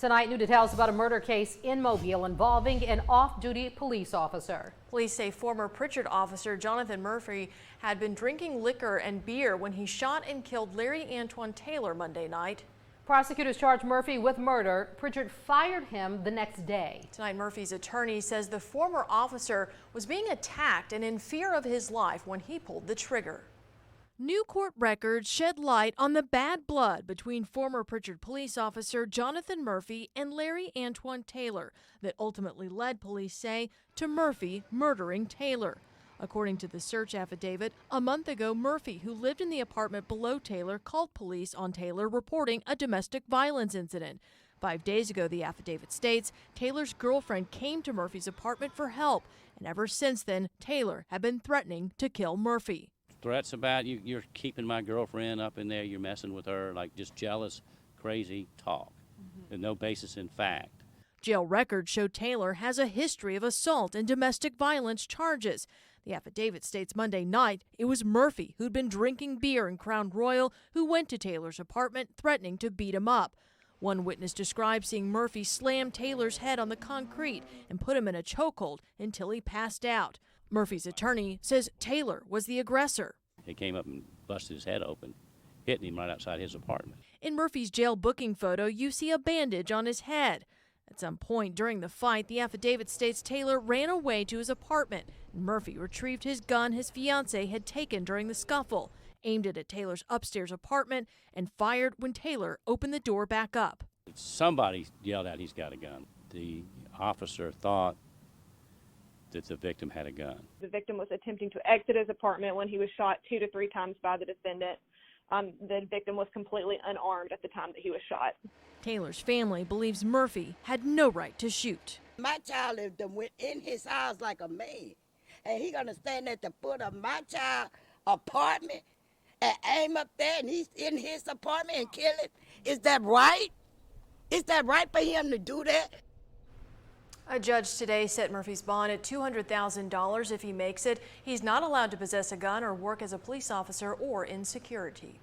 Tonight, new details about a murder case in Mobile involving an off-duty police officer. Police say former Prichard officer Jonathan Murphy had been drinking liquor and beer when he shot and killed Larry Antoine Taylor Monday night. Prosecutors charged Murphy with murder. Prichard fired him the next day. Tonight, Murphy's attorney says the former officer was being attacked and in fear of his life when he pulled the trigger. New court records shed light on the bad blood between former Prichard police officer Jonathan Murphy and Larry Antoine Taylor that ultimately led, police say, to Murphy murdering Taylor. According to the search affidavit, a month ago, Murphy, who lived in the apartment below Taylor, called police on Taylor reporting a domestic violence incident. 5 days ago, the affidavit states, Taylor's girlfriend came to Murphy's apartment for help, and ever since then, Taylor had been threatening to kill Murphy. Threats about you're keeping my girlfriend up in there, you're messing with her, like just jealous, crazy talk, and no basis in fact. Jail records show Taylor has a history of assault and domestic violence charges. The affidavit states Monday night it was Murphy who'd been drinking beer in Crown Royal who went to Taylor's apartment threatening to beat him up. One witness described seeing Murphy slam Taylor's head on the concrete and put him in a chokehold until he passed out. Murphy's attorney says Taylor was the aggressor. He came up and busted his head open, hitting him right outside his apartment. In Murphy's jail booking photo, you see a bandage on his head. At some point during the fight, the affidavit states Taylor ran away to his apartment. Murphy retrieved his gun his fiancée had taken during the scuffle, aimed it at Taylor's upstairs apartment, and fired when Taylor opened the door back up. Somebody yelled out, "He's got a gun." The officer thought that the victim had a gun. The victim was attempting to exit his apartment when he was shot 2 to 3 times by the defendant. The victim was completely unarmed at the time that he was shot. Taylor's family believes Murphy had no right to shoot. My child went in his house like a man, and he gonna stand at the foot of my child's apartment and aim up there, and he's in his apartment and kill it. Is that right? Is that right for him to do that? A judge today set Murphy's bond at $200,000 if he makes it. He's not allowed to possess a gun or work as a police officer or in security.